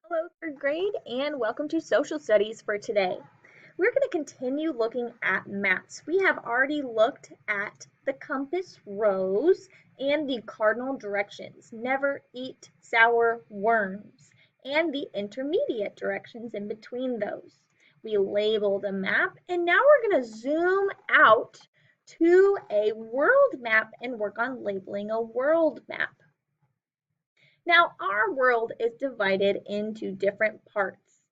Hello, third grade, and welcome to Social Studies for today. We're going to continue looking at maps. We have already looked at the compass rose and the cardinal directions, never eat sour worms, and the intermediate directions in between those. We labeled a map, and now we're going to zoom out to a world map and work on labeling a world map. Now, our world is divided into different parts.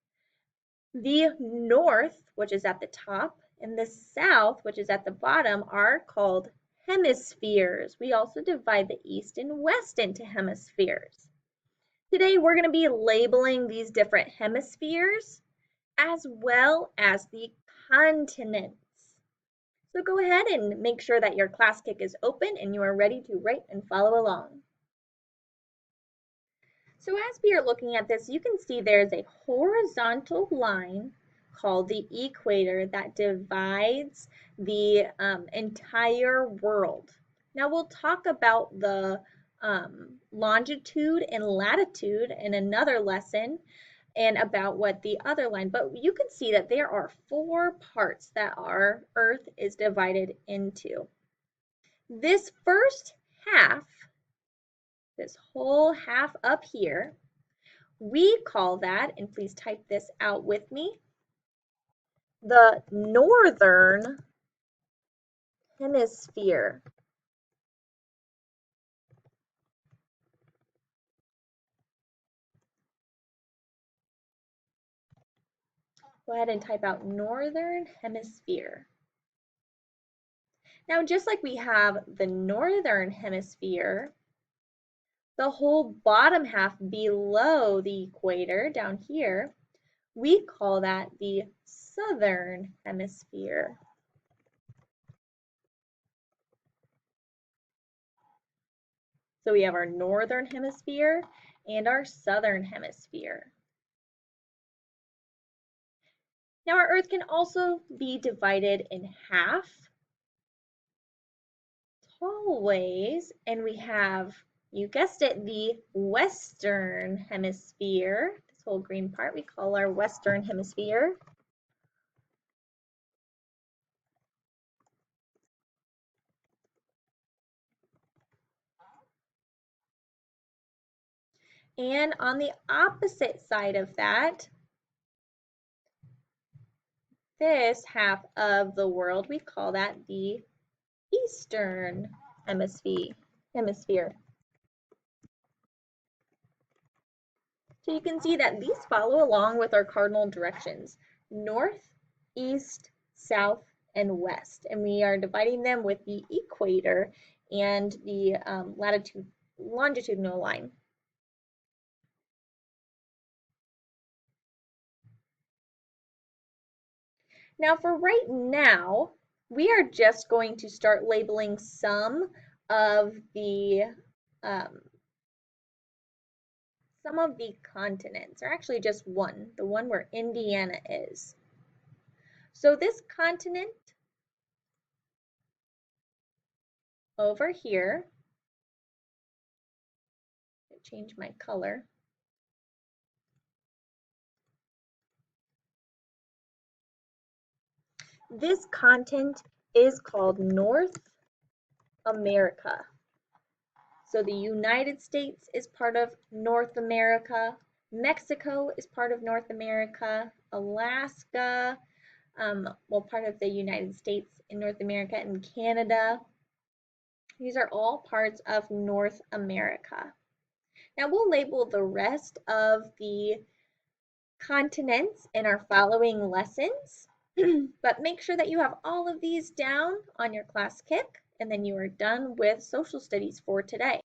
The north, which is at the top, and the south, which is at the bottom, are called hemispheres. We also divide the east and west into hemispheres. Today, we're going to be labeling these different hemispheres as well as the continents. So go ahead and make sure that your Classkick is open and you are ready to write and follow along. So as we are looking at this, you can see there's a horizontal line called the equator that divides the entire world. Now we'll talk about the longitude and latitude in another lesson and about what the other line, but you can see that there are 4 parts that our Earth is divided into. This first half, this whole half up here, we call that, and please type this out with me, the northern hemisphere. Go ahead and type out northern hemisphere. Now, just like we have the northern hemisphere, the whole bottom half below the equator down here, we call that the southern hemisphere. So we have our northern hemisphere and our southern hemisphere. Now our Earth can also be divided in half tall ways, and we have, you guessed it, the western hemisphere. This whole green part we call our western hemisphere. And on the opposite side of that, this half of the world, we call that the eastern hemisphere. So you can see that these follow along with our cardinal directions, north, east, south, and west. And we are dividing them with the equator and the longitudinal line. Now for right now, we are just going to start labeling some of the continents, or actually just one, the one where Indiana is. So this continent over here, change my color. This continent is called North America. So the United States is part of North America. Mexico is part of North America. Alaska, part of the United States in North America, and Canada. These are all parts of North America. Now we'll label the rest of the continents in our following lessons, but make sure that you have all of these down on your Classkick, and then you are done with social studies for today.